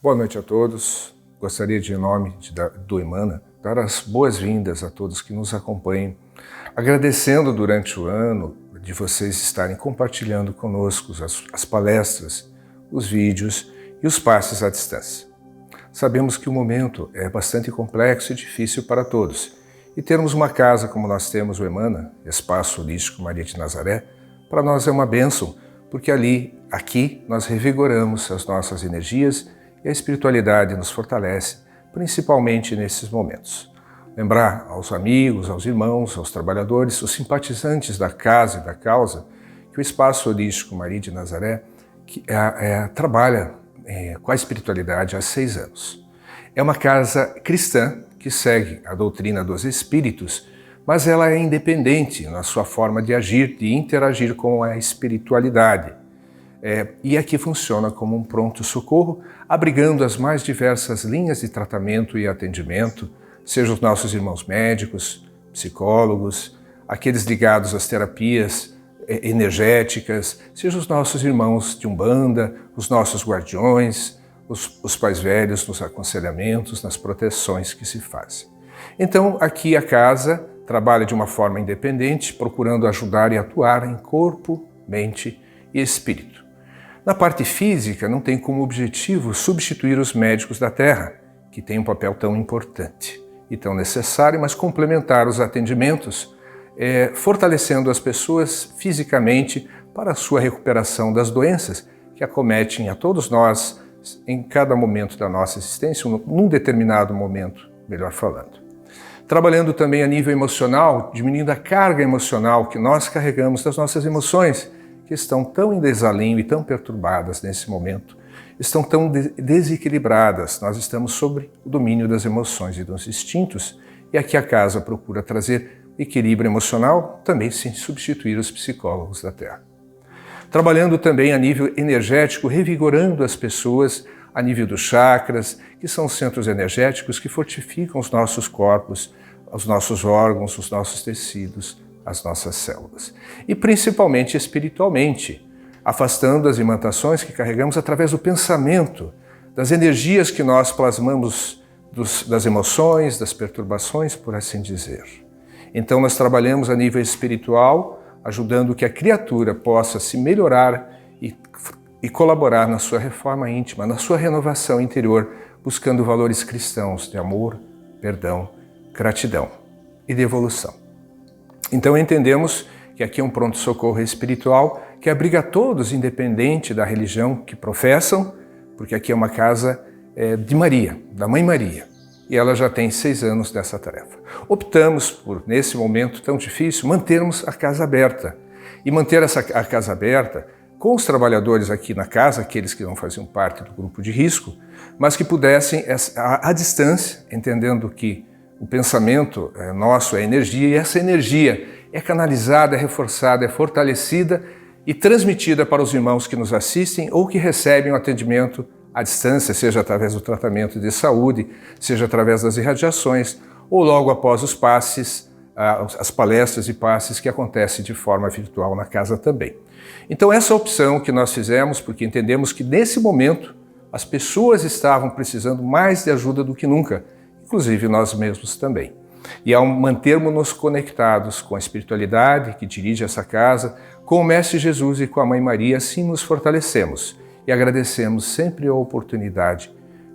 Boa noite a todos. Gostaria de, em nome do Emana, dar as boas-vindas a todos que nos acompanham, agradecendo durante o ano de vocês estarem compartilhando conosco as palestras, os vídeos e os passes à distância. Sabemos que o momento é bastante complexo e difícil para todos, e termos uma casa como nós temos o Emana, Espaço Holístico Maria de Nazaré, para nós é uma bênção, porque aqui nós revigoramos as nossas energias e a espiritualidade nos fortalece, principalmente nesses momentos. Lembrar aos amigos, aos irmãos, aos trabalhadores, os simpatizantes da casa e da causa, que o Espaço Holístico Maria de Nazaré trabalha com a espiritualidade há 6 anos. É uma casa cristã que segue a doutrina dos espíritos, mas ela é independente na sua forma de agir, de interagir com a espiritualidade. E aqui funciona como um pronto-socorro, abrigando as mais diversas linhas de tratamento e atendimento, sejam os nossos irmãos médicos, psicólogos, aqueles ligados às terapias energéticas, sejam os nossos irmãos de Umbanda, os nossos guardiões, os pais velhos nos aconselhamentos, nas proteções que se fazem. Então, aqui a casa trabalha de uma forma independente, procurando ajudar e atuar em corpo, mente e espírito. Na parte física, não tem como objetivo substituir os médicos da Terra, que têm um papel tão importante e tão necessário, mas complementar os atendimentos, fortalecendo as pessoas fisicamente para a sua recuperação das doenças que acometem a todos nós em cada momento da nossa existência, num determinado momento, melhor falando. Trabalhando também a nível emocional, diminuindo a carga emocional que nós carregamos das nossas emoções, que estão tão em desalinho e tão perturbadas nesse momento, estão tão desequilibradas. Nós estamos sob o domínio das emoções e dos instintos, e aqui a casa procura trazer equilíbrio emocional, também sem substituir os psicólogos da Terra. Trabalhando também a nível energético, revigorando as pessoas a nível dos chakras, que são centros energéticos que fortificam os nossos corpos, os nossos órgãos, os nossos tecidos, as nossas células. E principalmente espiritualmente, afastando as imantações que carregamos através do pensamento, das energias que nós plasmamos das emoções, das perturbações, por assim dizer. Então nós trabalhamos a nível espiritual, ajudando que a criatura possa se melhorar e colaborar na sua reforma íntima, na sua renovação interior, buscando valores cristãos de amor, perdão, gratidão e devolução. Então entendemos que aqui é um pronto-socorro espiritual que abriga todos, independente da religião que professam, porque aqui é uma casa de Maria, da Mãe Maria, e ela já tem 6 anos dessa tarefa. Optamos por, nesse momento tão difícil, mantermos a casa aberta. E manter a casa aberta com os trabalhadores aqui na casa, aqueles que não faziam parte do grupo de risco, mas que pudessem, à distância, entendendo que o pensamento nosso é energia, e essa energia é canalizada, é reforçada, é fortalecida e transmitida para os irmãos que nos assistem ou que recebem o atendimento à distância, seja através do tratamento de saúde, seja através das irradiações, ou logo após os passes, as palestras e passes que acontecem de forma virtual na casa também. Então essa opção que nós fizemos, porque entendemos que nesse momento as pessoas estavam precisando mais de ajuda do que nunca, inclusive nós mesmos também. E ao mantermos-nos conectados com a espiritualidade que dirige essa casa, com o Mestre Jesus e com a Mãe Maria, assim nos fortalecemos e agradecemos sempre a oportunidade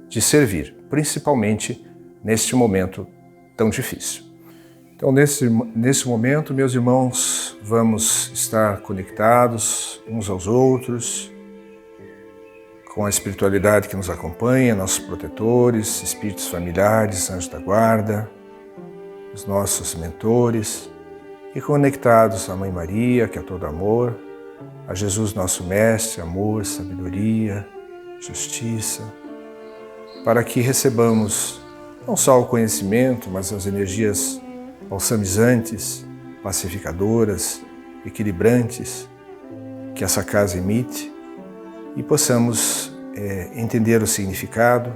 de servir, principalmente neste momento tão difícil. Então, nesse momento, meus irmãos, vamos estar conectados uns aos outros, com a espiritualidade que nos acompanha, nossos protetores, espíritos familiares, anjos da guarda, os nossos mentores, e conectados à Mãe Maria, que é todo amor, a Jesus nosso Mestre, amor, sabedoria, justiça, para que recebamos não só o conhecimento, mas as energias balsamizantes, pacificadoras, equilibrantes que essa casa emite, e possamos entender o significado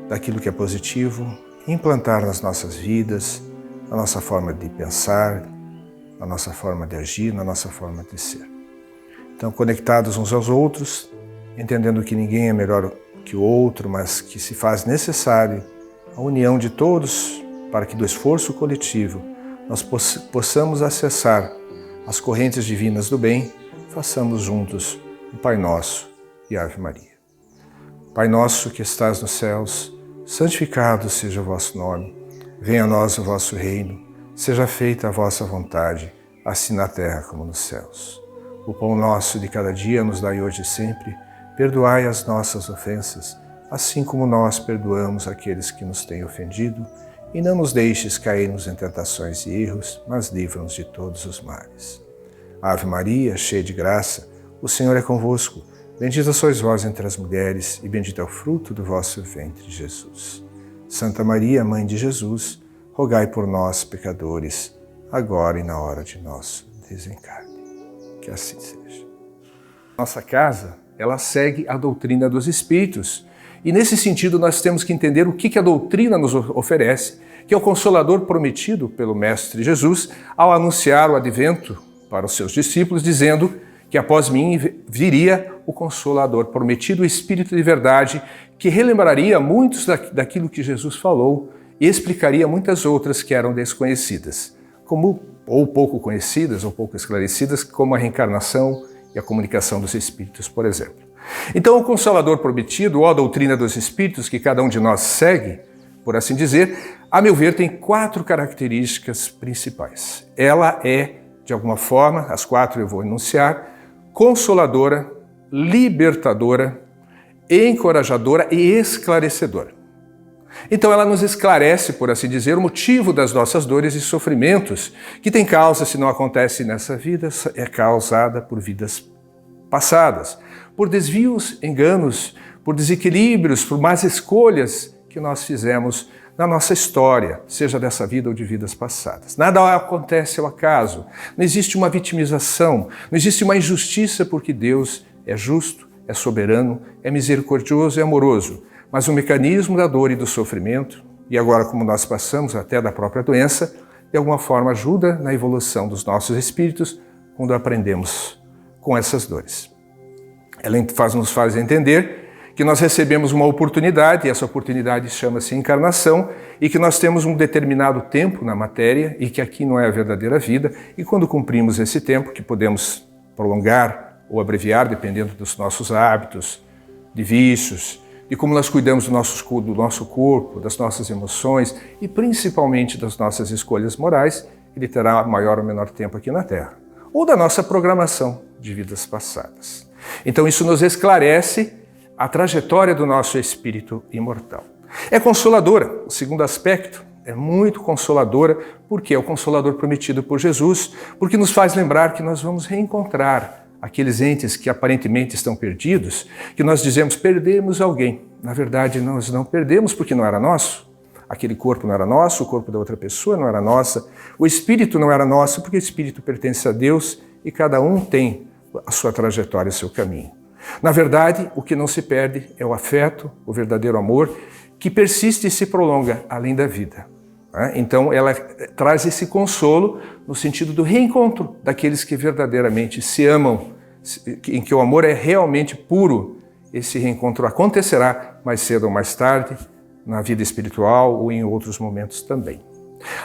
daquilo que é positivo e implantar nas nossas vidas, na nossa forma de pensar, na nossa forma de agir, na nossa forma de ser. Então, conectados uns aos outros, entendendo que ninguém é melhor que o outro, mas que se faz necessário a união de todos para que do esforço coletivo nós possamos acessar as correntes divinas do bem. Façamos juntos o Pai Nosso e Ave Maria. Pai nosso que estás nos céus, santificado seja o vosso nome. Venha a nós o vosso reino. Seja feita a vossa vontade, assim na terra como nos céus. O pão nosso de cada dia nos dai hoje e sempre. Perdoai as nossas ofensas, assim como nós perdoamos aqueles que nos têm ofendido. E não nos deixes cairmos em tentações e erros, mas livra-nos de todos os males. Ave Maria, cheia de graça, o Senhor é convosco. Bendita sois vós entre as mulheres, e bendito é o fruto do vosso ventre, Jesus. Santa Maria, Mãe de Jesus, rogai por nós, pecadores, agora e na hora de nosso desencarne. Que assim seja. Nossa casa, ela segue a doutrina dos Espíritos. E nesse sentido nós temos que entender o que a doutrina nos oferece, que é o Consolador prometido pelo Mestre Jesus ao anunciar o advento para os seus discípulos, dizendo que após mim viria o Consolador prometido, o Espírito de verdade, que relembraria muitos daquilo que Jesus falou e explicaria muitas outras que eram desconhecidas, como ou pouco conhecidas ou pouco esclarecidas, como a reencarnação e a comunicação dos Espíritos, por exemplo. Então, o Consolador prometido, ou a doutrina dos Espíritos, que cada um de nós segue, por assim dizer, a meu ver, tem 4 características principais. Ela é, de alguma forma, as 4 eu vou enunciar, consoladora, libertadora, encorajadora e esclarecedora. Então ela nos esclarece, por assim dizer, o motivo das nossas dores e sofrimentos, que tem causa, se não acontece nessa vida, é causada por vidas passadas, por desvios, enganos, por desequilíbrios, por más escolhas que nós fizemos na nossa história, seja dessa vida ou de vidas passadas. Nada acontece ao acaso, não existe uma vitimização, não existe uma injustiça, porque Deus é justo, é soberano, é misericordioso e amoroso. Mas o mecanismo da dor e do sofrimento, e agora como nós passamos até da própria doença, de alguma forma ajuda na evolução dos nossos espíritos quando aprendemos com essas dores. Ela nos faz entender que nós recebemos uma oportunidade, e essa oportunidade chama-se encarnação, e que nós temos um determinado tempo na matéria, e que aqui não é a verdadeira vida, e quando cumprimos esse tempo, que podemos prolongar ou abreviar, dependendo dos nossos hábitos, de vícios, de como nós cuidamos do nosso corpo, das nossas emoções, e principalmente das nossas escolhas morais, ele terá maior ou menor tempo aqui na Terra, ou da nossa programação de vidas passadas. Então isso nos esclarece a trajetória do nosso espírito imortal. É consoladora, o segundo aspecto, é muito consoladora, porque é o Consolador prometido por Jesus, porque nos faz lembrar que nós vamos reencontrar aqueles entes que aparentemente estão perdidos, que nós dizemos, perdemos alguém. Na verdade, nós não perdemos porque não era nosso. Aquele corpo não era nosso, o corpo da outra pessoa não era nossa, o espírito não era nosso, porque o espírito pertence a Deus e cada um tem a sua trajetória, o seu caminho. Na verdade, o que não se perde é o afeto, o verdadeiro amor, que persiste e se prolonga além da vida. Então, ela traz esse consolo no sentido do reencontro daqueles que verdadeiramente se amam, em que o amor é realmente puro. Esse reencontro acontecerá mais cedo ou mais tarde, na vida espiritual ou em outros momentos também.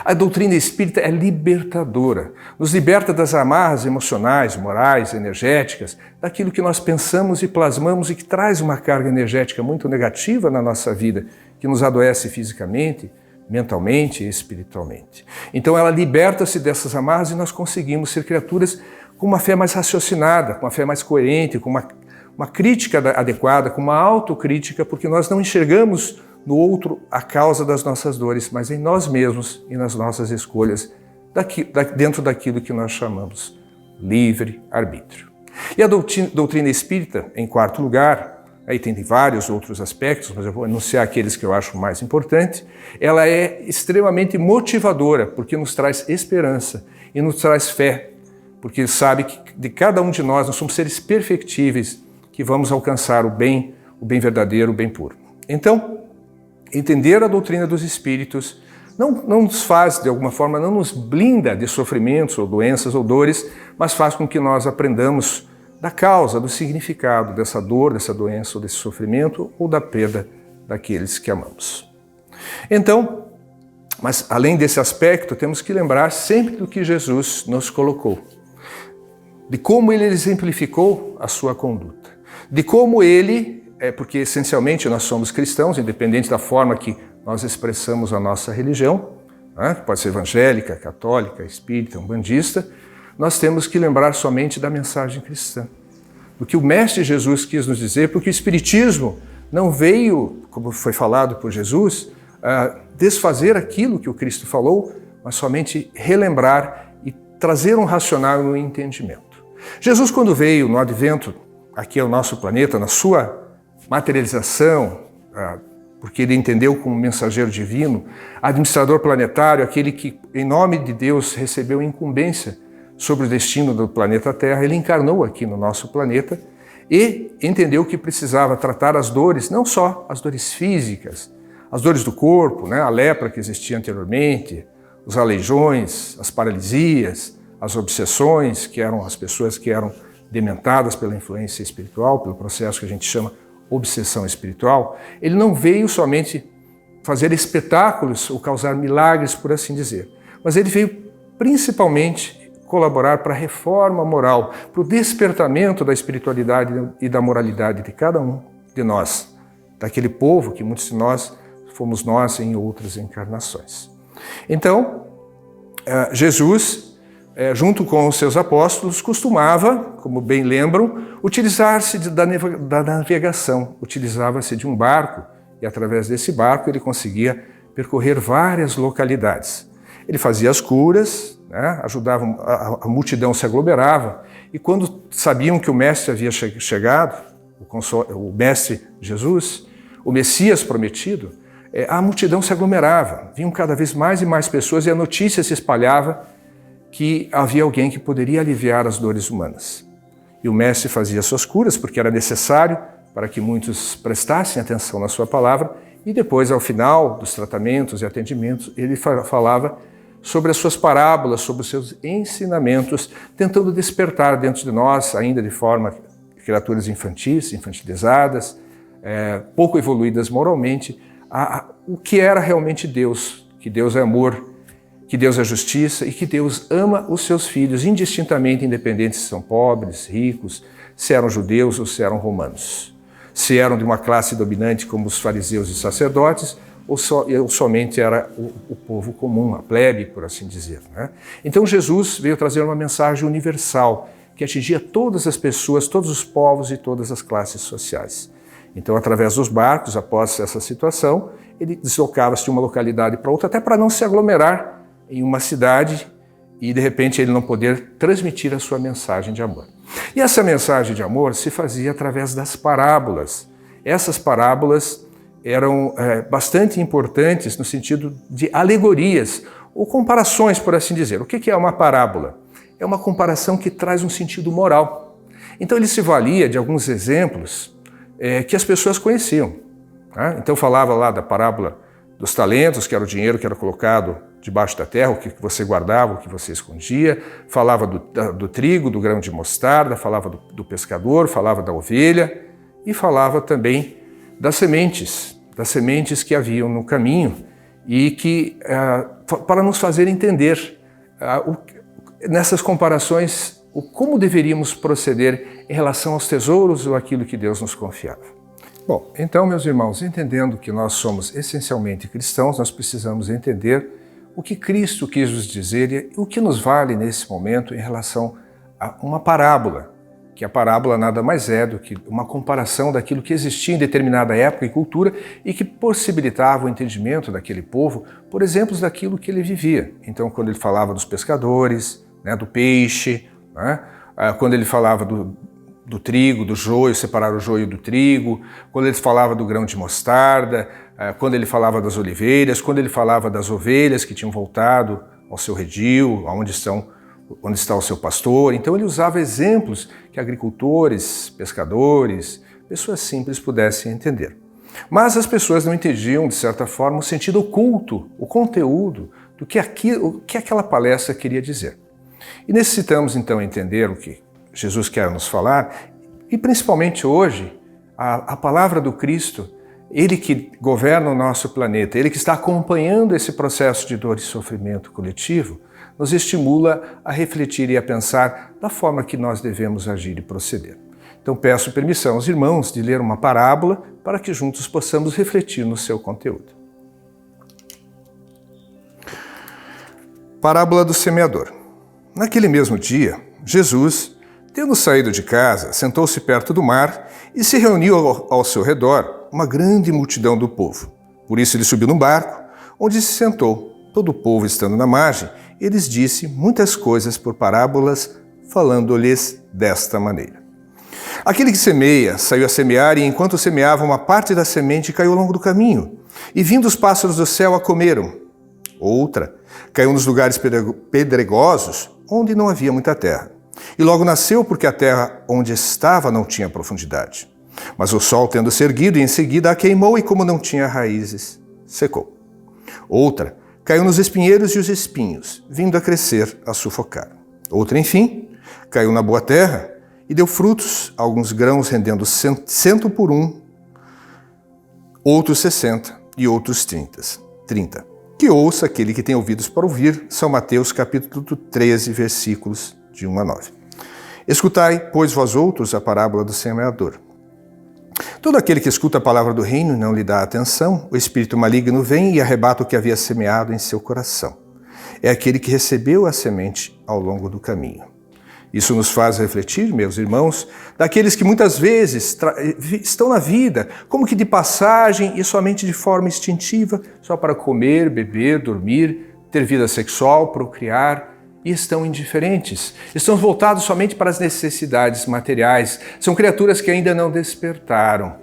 A doutrina espírita é libertadora, nos liberta das amarras emocionais, morais, energéticas, daquilo que nós pensamos e plasmamos e que traz uma carga energética muito negativa na nossa vida, que nos adoece fisicamente, mentalmente e espiritualmente. Então ela liberta-se dessas amarras e nós conseguimos ser criaturas com uma fé mais raciocinada, com uma fé mais coerente, com uma crítica adequada, com uma autocrítica, porque nós não enxergamos no outro a causa das nossas dores, mas em nós mesmos e nas nossas escolhas, dentro daquilo que nós chamamos livre-arbítrio. E a doutrina espírita, em quarto lugar, aí tem vários outros aspectos, mas eu vou enunciar aqueles que eu acho mais importantes, ela é extremamente motivadora, porque nos traz esperança e nos traz fé, porque sabe que de cada um de nós somos seres perfectíveis, que vamos alcançar o bem verdadeiro, o bem puro. Então, entender a doutrina dos Espíritos não nos faz, de alguma forma, não nos blinda de sofrimentos ou doenças ou dores, mas faz com que nós aprendamos da causa, do significado dessa dor, dessa doença, ou desse sofrimento, ou da perda daqueles que amamos. Então, mas além desse aspecto, temos que lembrar sempre do que Jesus nos colocou, de como ele exemplificou a sua conduta, de como ele, porque essencialmente nós somos cristãos, independente da forma que nós expressamos a nossa religião, que pode ser evangélica, católica, espírita, umbandista, nós temos que lembrar somente da mensagem cristã, do que o Mestre Jesus quis nos dizer, porque o Espiritismo não veio, como foi falado por Jesus, desfazer aquilo que o Cristo falou, mas somente relembrar e trazer um racional e um entendimento. Jesus, quando veio no advento aqui ao nosso planeta, na sua materialização, porque ele entendeu como mensageiro divino, administrador planetário, aquele que, em nome de Deus, recebeu incumbência sobre o destino do planeta Terra, ele encarnou aqui no nosso planeta e entendeu que precisava tratar as dores, não só as dores físicas, as dores do corpo, a lepra que existia anteriormente, os aleijões, as paralisias, as obsessões, que eram as pessoas que eram dementadas pela influência espiritual, pelo processo que a gente chama obsessão espiritual. Ele não veio somente fazer espetáculos ou causar milagres, por assim dizer, mas ele veio principalmente colaborar para a reforma moral, para o despertamento da espiritualidade e da moralidade de cada um de nós, daquele povo que muitos de nós fomos nós em outras encarnações. Então, Jesus, junto com os seus apóstolos, costumava, como bem lembram, utilizar-se da navegação, utilizava-se de um barco, e através desse barco ele conseguia percorrer várias localidades. Ele fazia as curas, ajudava, a multidão se aglomerava, e quando sabiam que o Mestre havia chegado, o Mestre Jesus, o Messias prometido, a multidão se aglomerava, vinham cada vez mais e mais pessoas e a notícia se espalhava que havia alguém que poderia aliviar as dores humanas. E o Mestre fazia suas curas porque era necessário para que muitos prestassem atenção na sua palavra, e depois, ao final dos tratamentos e atendimentos, ele falava sobre as suas parábolas, sobre os seus ensinamentos, tentando despertar dentro de nós, ainda de forma criaturas infantis, infantilizadas, pouco evoluídas moralmente, o que era realmente Deus, que Deus é amor, que Deus é justiça e que Deus ama os seus filhos indistintamente, independente se são pobres, ricos, se eram judeus ou se eram romanos, se eram de uma classe dominante como os fariseus e sacerdotes, ou somente era o povo comum, a plebe, por assim dizer. Então Jesus veio trazer uma mensagem universal que atingia todas as pessoas, todos os povos e todas as classes sociais. Então, através dos barcos, após essa situação, ele deslocava-se de uma localidade para outra, até para não se aglomerar em uma cidade e, de repente, ele não poder transmitir a sua mensagem de amor. E essa mensagem de amor se fazia através das parábolas. Essas parábolas eram bastante importantes no sentido de alegorias ou comparações, por assim dizer. O que é uma parábola? É uma comparação que traz um sentido moral. Então ele se valia de alguns exemplos que as pessoas conheciam. Então falava lá da parábola dos talentos, que era o dinheiro que era colocado debaixo da terra, o que você guardava, o que você escondia, falava do trigo, do grão de mostarda, falava do pescador, falava da ovelha e falava também das sementes que haviam no caminho e que, para nos fazer entender nessas comparações, como deveríamos proceder em relação aos tesouros ou aquilo que Deus nos confiava. Bom, então, meus irmãos, entendendo que nós somos essencialmente cristãos, nós precisamos entender o que Cristo quis nos dizer e o que nos vale nesse momento em relação a uma parábola, que a parábola nada mais é do que uma comparação daquilo que existia em determinada época e cultura e que possibilitava o entendimento daquele povo por exemplos daquilo que ele vivia. Então, quando ele falava dos pescadores, do peixe, quando ele falava do trigo, do joio, separar o joio do trigo, quando ele falava do grão de mostarda, quando ele falava das oliveiras, quando ele falava das ovelhas que tinham voltado ao seu redil, onde está o seu pastor. Então ele usava exemplos que agricultores, pescadores, pessoas simples pudessem entender. Mas as pessoas não entendiam, de certa forma, o sentido oculto, o conteúdo do que aquela palestra queria dizer. E necessitamos então entender o que Jesus quer nos falar, e principalmente hoje, a palavra do Cristo, Ele que governa o nosso planeta, Ele que está acompanhando esse processo de dor e sofrimento coletivo, nos estimula a refletir e a pensar da forma que nós devemos agir e proceder. Então peço permissão aos irmãos de ler uma parábola para que juntos possamos refletir no seu conteúdo. Parábola do semeador. Naquele mesmo dia, Jesus, tendo saído de casa, sentou-se perto do mar e se reuniu ao seu redor uma grande multidão do povo. Por isso ele subiu num barco, onde se sentou. Todo o povo estando na margem, ele lhes disse muitas coisas por parábolas, falando-lhes desta maneira. Aquele que semeia saiu a semear, e enquanto semeava, uma parte da semente caiu ao longo do caminho, e vindo os pássaros do céu a comeram. Outra caiu nos lugares pedregosos, onde não havia muita terra. E logo nasceu, porque a terra onde estava não tinha profundidade. Mas o sol, tendo se erguido, em seguida a queimou, e como não tinha raízes, secou. Outra caiu nos espinheiros, e os espinhos, vindo a crescer, a sufocaram. Outra, enfim, caiu na boa terra, e deu frutos, alguns grãos rendendo 100 por 1, outros 60 e outros 30. Que ouça aquele que tem ouvidos para ouvir. São Mateus capítulo 13, versículos de 1 a 9. Escutai, pois, vós outros, a parábola do semeador. Todo aquele que escuta a palavra do reino e não lhe dá atenção, o espírito maligno vem e arrebata o que havia semeado em seu coração. É aquele que recebeu a semente ao longo do caminho. Isso nos faz refletir, meus irmãos, daqueles que muitas vezes estão na vida como que de passagem e somente de forma instintiva, só para comer, beber, dormir, ter vida sexual, procriar, e estão indiferentes. Estão voltados somente para as necessidades materiais. São criaturas que ainda não despertaram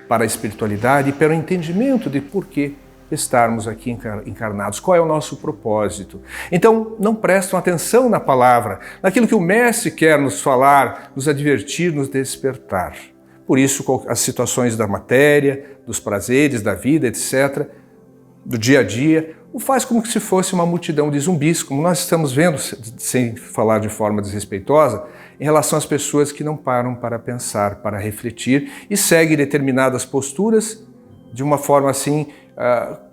para a espiritualidade e para o entendimento de por que estarmos aqui encarnados, qual é o nosso propósito. Então, não prestam atenção na palavra, naquilo que o Mestre quer nos falar, nos advertir, nos despertar. Por isso, as situações da matéria, dos prazeres, da vida, etc., do dia a dia, o faz como se fosse uma multidão de zumbis, como nós estamos vendo, sem falar de forma desrespeitosa, em relação às pessoas que não param para pensar, para refletir e seguem determinadas posturas de uma forma assim,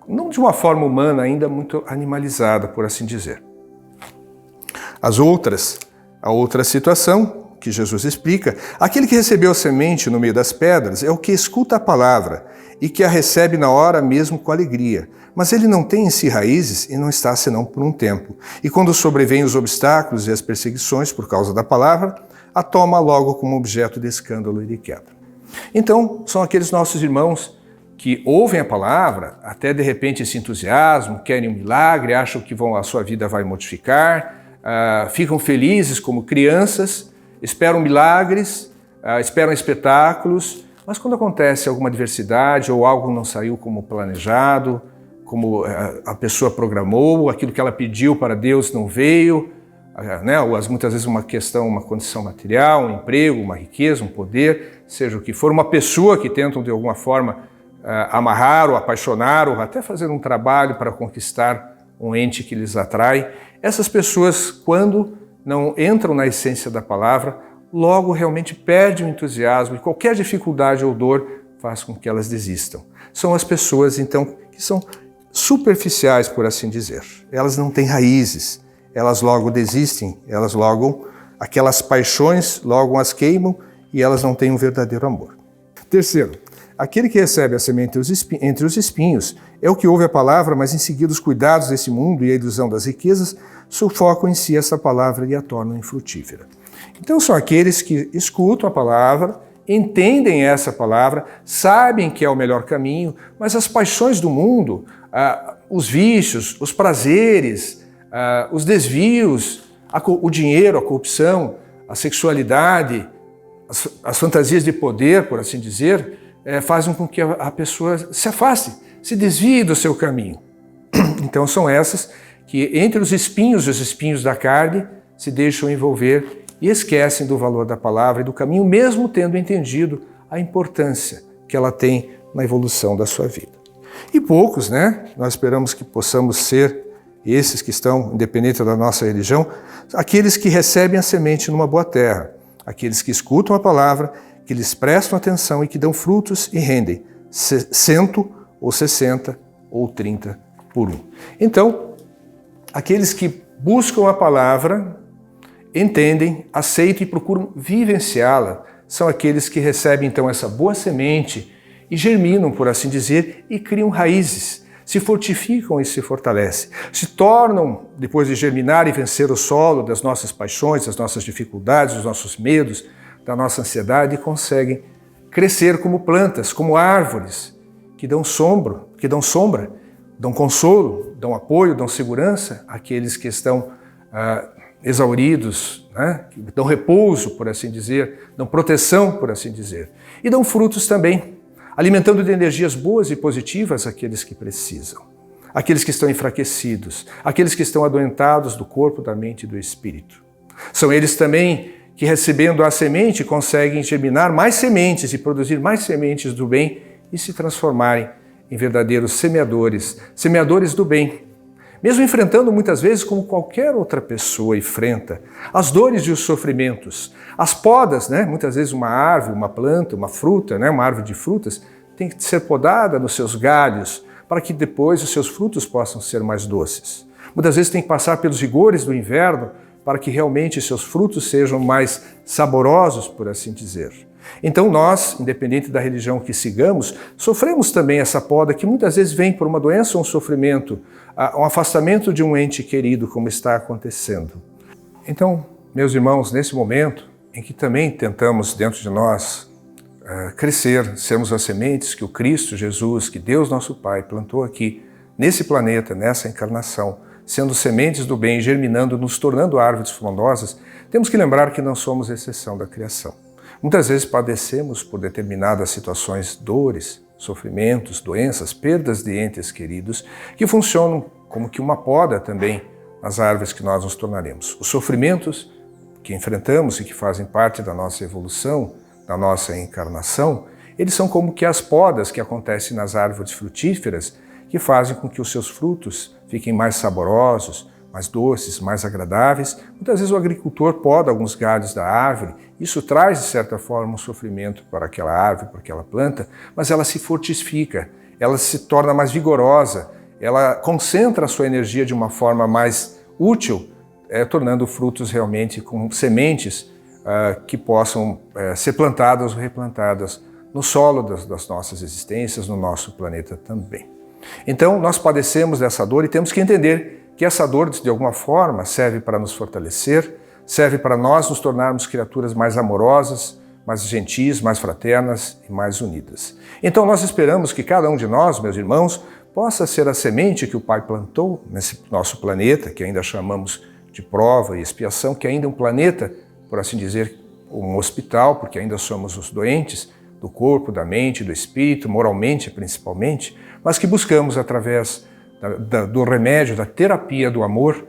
não de uma forma humana, ainda muito animalizada, por assim dizer. A outra situação que Jesus explica, aquele que recebeu a semente no meio das pedras é o que escuta a palavra e que a recebe na hora mesmo com alegria, mas ele não tem em si raízes e não está senão por um tempo. E quando sobrevêm os obstáculos e as perseguições por causa da palavra, a toma logo como objeto de escândalo e de quebra. Então, são aqueles nossos irmãos que ouvem a palavra, até de repente se entusiasmam, querem um milagre, acham que a sua vida vai modificar, ficam felizes como crianças, esperam milagres, esperam espetáculos, mas quando acontece alguma adversidade ou algo não saiu como planejado, como a pessoa programou, aquilo que ela pediu para Deus não veio, né? Ou muitas vezes uma condição material, um emprego, uma riqueza, um poder, seja o que for, uma pessoa que tentam de alguma forma amarrar ou apaixonar ou até fazer um trabalho para conquistar um ente que lhes atrai. Essas pessoas, quando não entram na essência da palavra, logo realmente perdem o entusiasmo e qualquer dificuldade ou dor faz com que elas desistam. São as pessoas, então, que são superficiais, por assim dizer. Elas não têm raízes, elas logo desistem, aquelas paixões logo as queimam e elas não têm um verdadeiro amor. Terceiro, aquele que recebe a semente entre os espinhos é o que ouve a palavra, mas em seguida os cuidados desse mundo e a ilusão das riquezas sufocam em si essa palavra e a tornam infrutífera. Então são aqueles que escutam a palavra, entendem essa palavra, sabem que é o melhor caminho, mas as paixões do mundo, os vícios, os prazeres, os desvios, o dinheiro, a corrupção, a sexualidade, as fantasias de poder, por assim dizer, fazem com que a pessoa se afaste, se desvie do seu caminho. Então são essas que entre os espinhos da carne, se deixam envolver e esquecem do valor da palavra e do caminho, mesmo tendo entendido a importância que ela tem na evolução da sua vida. E poucos, né? Nós esperamos que possamos ser esses que estão, independente da nossa religião, aqueles que recebem a semente numa boa terra. aqueles que escutam a palavra, que lhes prestam atenção e que dão frutos e rendem 100 ou 60 ou 30 por um. Então, aqueles que buscam a palavra, entendem, aceitam e procuram vivenciá-la, são aqueles que recebem então essa boa semente e germinam, por assim dizer, e criam raízes, se fortificam e se fortalecem, se tornam, depois de germinar e vencer o solo das nossas paixões, das nossas dificuldades, dos nossos medos, da nossa ansiedade, e conseguem crescer como plantas, como árvores, que dão sombra, dão consolo, dão apoio, dão segurança àqueles que estão exauridos, né? Dão repouso, por assim dizer, dão proteção, por assim dizer, e dão frutos também, alimentando de energias boas e positivas aqueles que precisam, aqueles que estão enfraquecidos, aqueles que estão adoentados do corpo, da mente e do espírito. São eles também que, recebendo a semente, conseguem germinar mais sementes e produzir mais sementes do bem e se transformarem em verdadeiros semeadores do bem, mesmo enfrentando muitas vezes, como qualquer outra pessoa enfrenta, as dores e os sofrimentos. As podas, né? Muitas vezes uma árvore, uma planta, uma fruta, né? Uma árvore de frutas, tem que ser podada nos seus galhos para que depois os seus frutos possam ser mais doces. Muitas vezes tem que passar pelos rigores do inverno para que realmente seus frutos sejam mais saborosos, por assim dizer. Então nós, independente da religião que sigamos, sofremos também essa poda que muitas vezes vem por uma doença ou um sofrimento, um afastamento de um ente querido, como está acontecendo. Então, meus irmãos, nesse momento em que também tentamos dentro de nós crescer, sermos as sementes que o Cristo Jesus, que Deus nosso Pai plantou aqui, nesse planeta, nessa encarnação, sendo sementes do bem, germinando, nos tornando árvores frondosas, temos que lembrar que não somos exceção da criação. Muitas vezes padecemos por determinadas situações, dores, sofrimentos, doenças, perdas de entes queridos, que funcionam como que uma poda também nas árvores que nós nos tornaremos. Os sofrimentos que enfrentamos e que fazem parte da nossa evolução, da nossa encarnação, eles são como que as podas que acontecem nas árvores frutíferas, que fazem com que os seus frutos fiquem mais saborosos, mais doces, mais agradáveis. Muitas vezes o agricultor poda alguns galhos da árvore, isso traz de certa forma um sofrimento para aquela árvore, para aquela planta, mas ela se fortifica, ela se torna mais vigorosa, ela concentra a sua energia de uma forma mais útil, tornando frutos realmente com sementes que possam ser plantadas ou replantadas no solo das nossas existências, no nosso planeta também. Então nós padecemos dessa dor e temos que entender que essa dor, de alguma forma, serve para nos fortalecer, serve para nós nos tornarmos criaturas mais amorosas, mais gentis, mais fraternas e mais unidas. Então nós esperamos que cada um de nós, meus irmãos, possa ser a semente que o Pai plantou nesse nosso planeta, que ainda chamamos de prova e expiação, que ainda é um planeta, por assim dizer, um hospital, porque ainda somos os doentes do corpo, da mente, do espírito, moralmente principalmente, mas que buscamos através do remédio, da terapia do amor,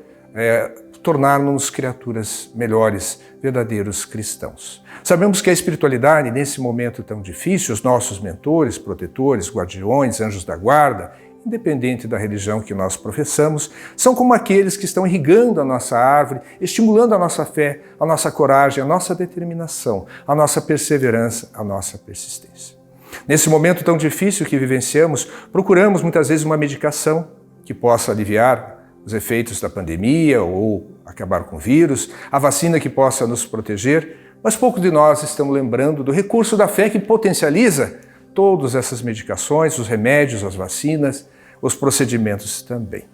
tornar-nos criaturas melhores, verdadeiros cristãos. Sabemos que a espiritualidade, nesse momento tão difícil, os nossos mentores, protetores, guardiões, anjos da guarda, independente da religião que nós professamos, são como aqueles que estão irrigando a nossa árvore, estimulando a nossa fé, a nossa coragem, a nossa determinação, a nossa perseverança, a nossa persistência. Nesse momento tão difícil que vivenciamos, procuramos muitas vezes uma medicação que possa aliviar os efeitos da pandemia ou acabar com o vírus, a vacina que possa nos proteger, mas poucos de nós estamos lembrando do recurso da fé que potencializa todas essas medicações, os remédios, as vacinas, os procedimentos também.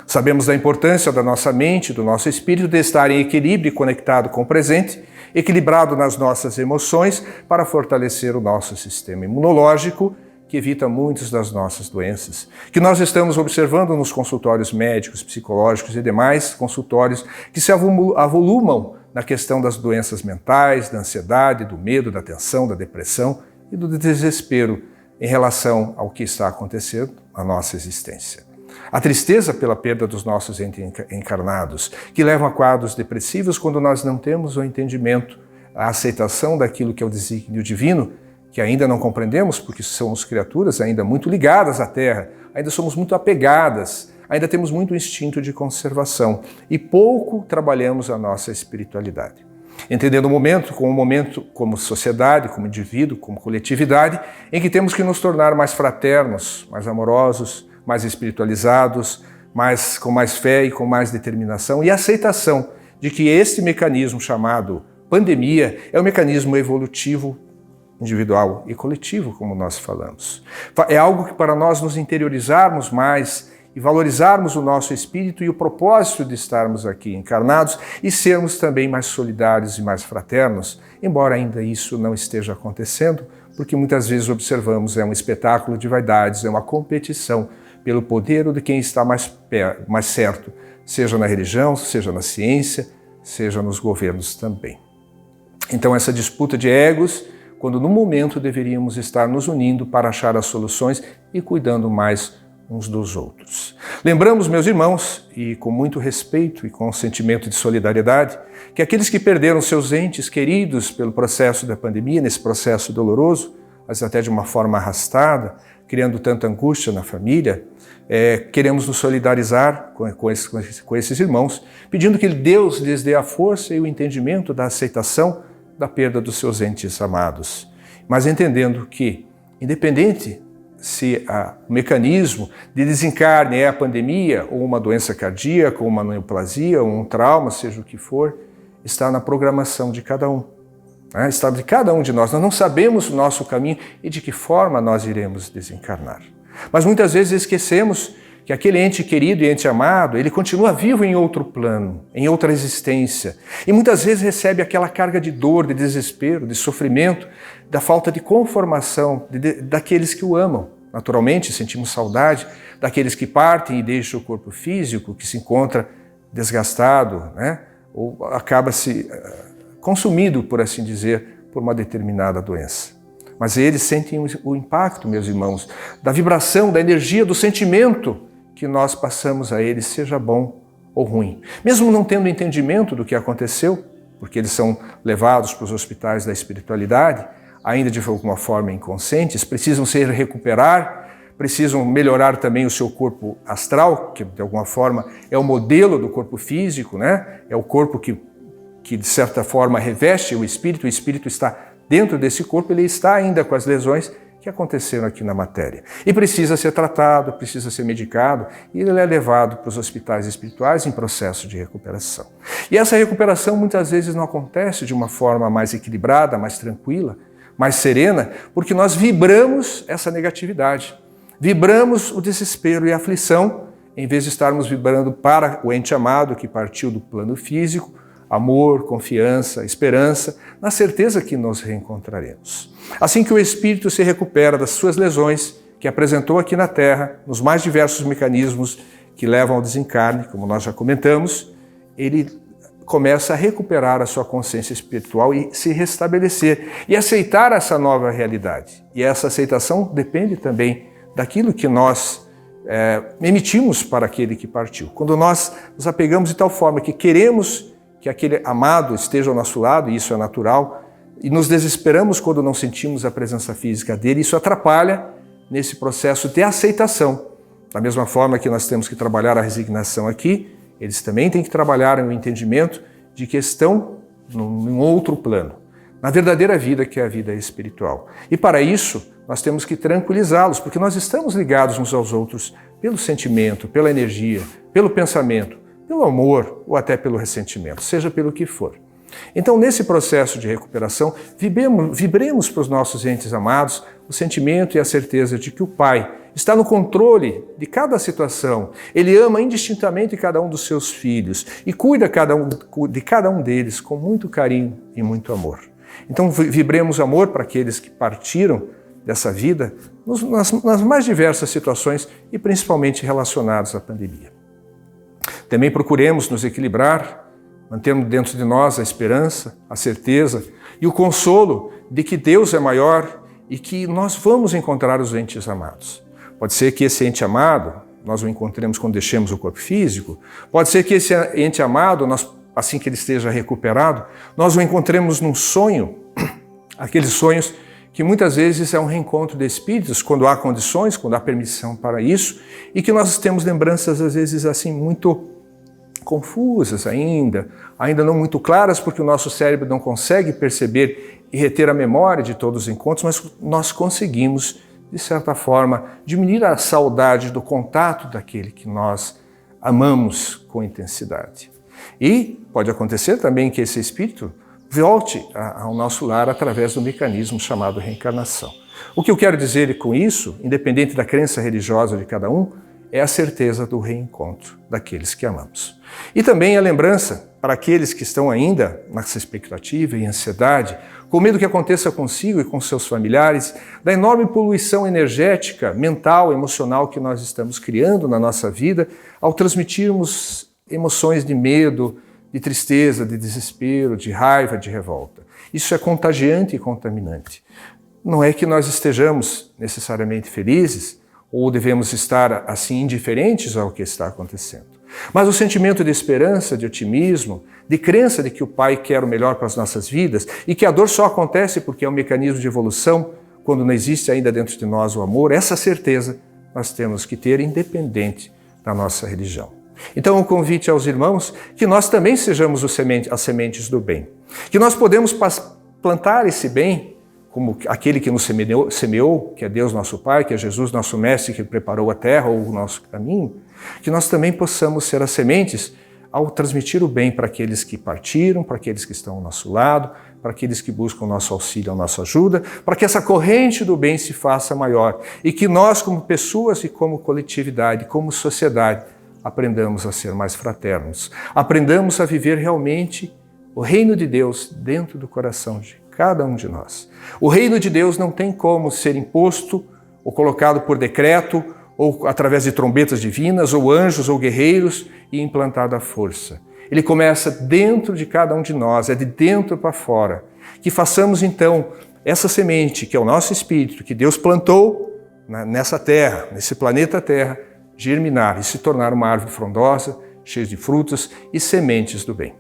Sabemos da importância da nossa mente, do nosso espírito, de estar em equilíbrio e conectado com o presente, equilibrado nas nossas emoções para fortalecer o nosso sistema imunológico, que evita muitas das nossas doenças, que nós estamos observando nos consultórios médicos, psicológicos e demais consultórios que se avolumam na questão das doenças mentais, da ansiedade, do medo, da tensão, da depressão e do desespero em relação ao que está acontecendo na nossa existência. A tristeza pela perda dos nossos entes encarnados, que levam a quadros depressivos quando nós não temos o entendimento, a aceitação daquilo que é o desígnio divino, que ainda não compreendemos, porque somos criaturas ainda muito ligadas à Terra, ainda somos muito apegadas, ainda temos muito instinto de conservação e pouco trabalhamos a nossa espiritualidade. Entendendo o momento como sociedade, como indivíduo, como coletividade, em que temos que nos tornar mais fraternos, mais amorosos, mais espiritualizados, com mais fé e com mais determinação e aceitação de que este mecanismo chamado pandemia é um mecanismo evolutivo, individual e coletivo, como nós falamos. É algo que para nós nos interiorizarmos mais e valorizarmos o nosso espírito e o propósito de estarmos aqui encarnados e sermos também mais solidários e mais fraternos, embora ainda isso não esteja acontecendo, porque muitas vezes observamos um espetáculo de vaidades, é uma competição pelo poder de quem está mais certo, seja na religião, seja na ciência, seja nos governos também. Então essa disputa de egos, quando no momento deveríamos estar nos unindo para achar as soluções e cuidando mais uns dos outros. Lembramos, meus irmãos, e com muito respeito e com um sentimento de solidariedade, que aqueles que perderam seus entes queridos pelo processo da pandemia, nesse processo doloroso, mas até de uma forma arrastada, criando tanta angústia na família, queremos nos solidarizar com esses irmãos, pedindo que Deus lhes dê a força e o entendimento da aceitação da perda dos seus entes amados, mas entendendo que, independente se o mecanismo de desencarne é a pandemia, ou uma doença cardíaca, ou uma neoplasia, ou um trauma, seja o que for, está na programação de cada um. Está de cada um de nós. Nós não sabemos o nosso caminho e de que forma nós iremos desencarnar. Mas muitas vezes esquecemos que aquele ente querido e ente amado, ele continua vivo em outro plano, em outra existência. E muitas vezes recebe aquela carga de dor, de desespero, de sofrimento, da falta de conformação daqueles que o amam. Naturalmente, sentimos saudade daqueles que partem e deixam o corpo físico, que se encontra desgastado, ou acaba se consumido, por assim dizer, por uma determinada doença. Mas eles sentem o impacto, meus irmãos, da vibração, da energia, do sentimento que nós passamos a eles, seja bom ou ruim. Mesmo não tendo entendimento do que aconteceu, porque eles são levados para os hospitais da espiritualidade, ainda de alguma forma inconscientes, precisam se recuperar, precisam melhorar também o seu corpo astral, que de alguma forma é o modelo do corpo físico, É o corpo que de certa forma reveste o espírito está dentro desse corpo, ele está ainda com as lesões que aconteceram aqui na matéria. E precisa ser tratado, precisa ser medicado, e ele é levado para os hospitais espirituais em processo de recuperação. E essa recuperação muitas vezes não acontece de uma forma mais equilibrada, mais tranquila, mais serena, porque nós vibramos essa negatividade, vibramos o desespero e a aflição, em vez de estarmos vibrando para o ente amado que partiu do plano físico, amor, confiança, esperança, na certeza que nos reencontraremos. Assim que o espírito se recupera das suas lesões, que apresentou aqui na Terra, nos mais diversos mecanismos que levam ao desencarne, como nós já comentamos, ele começa a recuperar a sua consciência espiritual e se restabelecer e aceitar essa nova realidade. E essa aceitação depende também daquilo que nós emitimos para aquele que partiu. Quando nós nos apegamos de tal forma que queremos que aquele amado esteja ao nosso lado, e isso é natural, e nos desesperamos quando não sentimos a presença física dele, isso atrapalha nesse processo de aceitação. Da mesma forma que nós temos que trabalhar a resignação aqui, eles também têm que trabalhar o entendimento de que estão num outro plano, na verdadeira vida, que é a vida espiritual. E para isso, nós temos que tranquilizá-los, porque nós estamos ligados uns aos outros pelo sentimento, pela energia, pelo pensamento, pelo amor ou até pelo ressentimento, seja pelo que for. Então, nesse processo de recuperação, vibremos para os nossos entes amados o sentimento e a certeza de que o Pai está no controle de cada situação. Ele ama indistintamente cada um dos seus filhos e cuida de cada um deles com muito carinho e muito amor. Então, vibremos amor para aqueles que partiram dessa vida nas mais diversas situações e principalmente relacionados à pandemia. Também procuremos nos equilibrar, mantendo dentro de nós a esperança, a certeza e o consolo de que Deus é maior e que nós vamos encontrar os entes amados. Pode ser que esse ente amado, nós o encontremos quando deixemos o corpo físico. Pode ser que esse ente amado, assim que ele esteja recuperado, nós o encontremos num sonho, aqueles sonhos que muitas vezes é um reencontro de espíritos, quando há condições, quando há permissão para isso, e que nós temos lembranças, às vezes, assim, muito confusas ainda não muito claras, porque o nosso cérebro não consegue perceber e reter a memória de todos os encontros, mas nós conseguimos, de certa forma, diminuir a saudade do contato daquele que nós amamos com intensidade. E pode acontecer também que esse espírito volte ao nosso lar através do mecanismo chamado reencarnação. O que eu quero dizer com isso, independente da crença religiosa de cada um, é a certeza do reencontro daqueles que amamos. E também a lembrança para aqueles que estão ainda nessa expectativa e ansiedade, com medo que aconteça consigo e com seus familiares, da enorme poluição energética, mental, emocional que nós estamos criando na nossa vida ao transmitirmos emoções de medo, de tristeza, de desespero, de raiva, de revolta. Isso é contagiante e contaminante. Não é que nós estejamos necessariamente felizes ou devemos estar assim indiferentes ao que está acontecendo. Mas o sentimento de esperança, de otimismo, de crença de que o Pai quer o melhor para as nossas vidas e que a dor só acontece porque é um mecanismo de evolução quando não existe ainda dentro de nós o amor, essa certeza nós temos que ter independente da nossa religião. Então o convite aos irmãos que nós também sejamos as sementes do bem, que nós podemos plantar esse bem como aquele que nos semeou, que é Deus nosso Pai, que é Jesus nosso Mestre, que preparou a terra ou o nosso caminho, que nós também possamos ser as sementes ao transmitir o bem para aqueles que partiram, para aqueles que estão ao nosso lado, para aqueles que buscam o nosso auxílio, a nossa ajuda, para que essa corrente do bem se faça maior e que nós, como pessoas e como coletividade, como sociedade, aprendamos a ser mais fraternos, aprendamos a viver realmente o reino de Deus dentro do coração de cada um de nós. O reino de Deus não tem como ser imposto ou colocado por decreto ou através de trombetas divinas ou anjos ou guerreiros e implantado à força. Ele começa dentro de cada um de nós, é de dentro para fora. Que façamos então essa semente, que é o nosso espírito, que Deus plantou nessa terra, nesse planeta Terra, germinar e se tornar uma árvore frondosa, cheia de frutos e sementes do bem.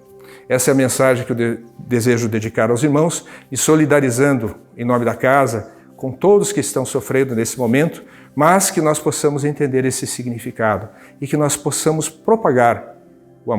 Essa é a mensagem que eu desejo dedicar aos irmãos e solidarizando em nome da casa com todos que estão sofrendo nesse momento, mas que nós possamos entender esse significado e que nós possamos propagar o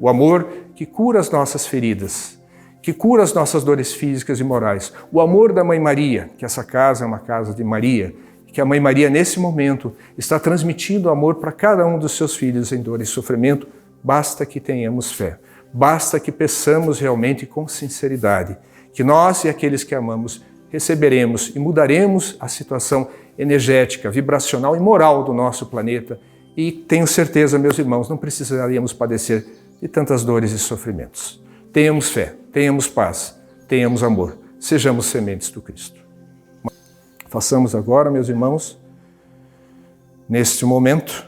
amor que cura as nossas feridas, que cura as nossas dores físicas e morais, o amor da Mãe Maria, que essa casa é uma casa de Maria, que a Mãe Maria nesse momento está transmitindo amor para cada um dos seus filhos em dor e sofrimento, basta que tenhamos fé. Basta que peçamos realmente com sinceridade, que nós e aqueles que amamos receberemos e mudaremos a situação energética, vibracional e moral do nosso planeta. E tenho certeza, meus irmãos, não precisaríamos padecer de tantas dores e sofrimentos. Tenhamos fé, tenhamos paz, tenhamos amor, sejamos sementes do Cristo. Façamos agora, meus irmãos, neste momento,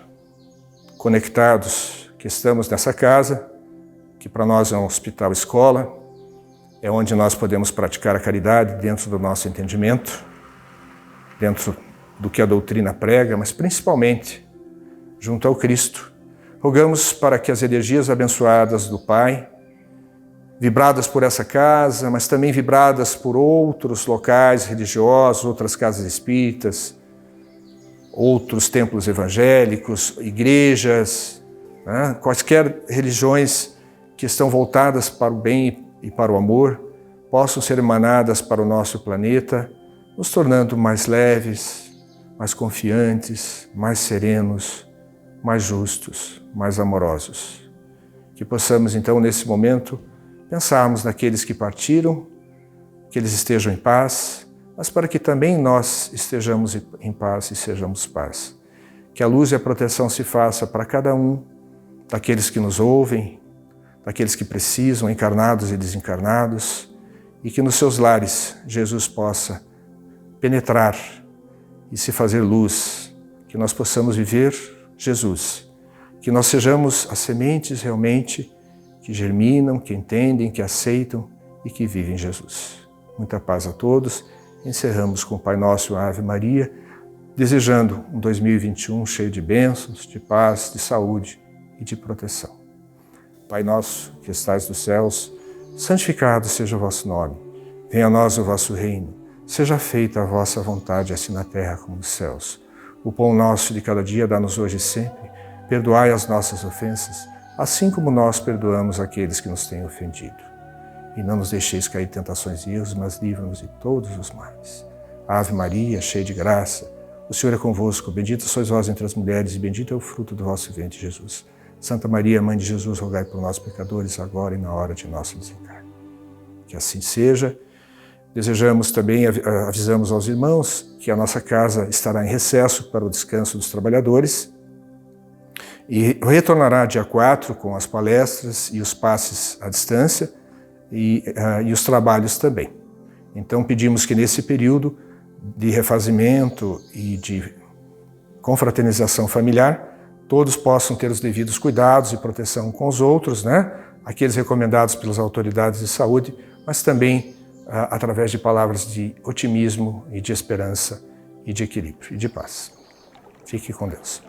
conectados que estamos nessa casa, que para nós é um hospital-escola, é onde nós podemos praticar a caridade dentro do nosso entendimento, dentro do que a doutrina prega, mas principalmente junto ao Cristo. Rogamos para que as energias abençoadas do Pai, vibradas por essa casa, mas também vibradas por outros locais religiosos, outras casas espíritas, outros templos evangélicos, igrejas, quaisquer religiões que estão voltadas para o bem e para o amor, possam ser emanadas para o nosso planeta, nos tornando mais leves, mais confiantes, mais serenos, mais justos, mais amorosos. Que possamos então, nesse momento, pensarmos naqueles que partiram, que eles estejam em paz, mas para que também nós estejamos em paz e sejamos paz. Que a luz e a proteção se faça para cada um daqueles que nos ouvem, daqueles que precisam, encarnados e desencarnados, e que nos seus lares Jesus possa penetrar e se fazer luz, que nós possamos viver Jesus, que nós sejamos as sementes realmente que germinam, que entendem, que aceitam e que vivem Jesus. Muita paz a todos. Encerramos com o Pai Nosso, Ave Maria, desejando um 2021 cheio de bênçãos, de paz, de saúde e de proteção. Pai nosso, que estais nos céus, santificado seja o vosso nome. Venha a nós o vosso reino. Seja feita a vossa vontade, assim na terra como nos céus. O pão nosso de cada dia dá-nos hoje e sempre. Perdoai as nossas ofensas, assim como nós perdoamos aqueles que nos têm ofendido. E não nos deixeis cair em tentações e erros, mas livra-nos de todos os males. Ave Maria, cheia de graça, o Senhor é convosco, bendita sois vós entre as mulheres e bendito é o fruto do vosso ventre, Jesus. Santa Maria, Mãe de Jesus, rogai por nós, pecadores, agora e na hora de nosso desencarne. Que assim seja. Desejamos também, avisamos aos irmãos que a nossa casa estará em recesso para o descanso dos trabalhadores e retornará dia 4 com as palestras e os passes à distância e os trabalhos também. Então pedimos que nesse período de refazimento e de confraternização familiar, todos possam ter os devidos cuidados e proteção com os outros, né? Aqueles recomendados pelas autoridades de saúde, mas também através de palavras de otimismo e de esperança e de equilíbrio e de paz. Fique com Deus.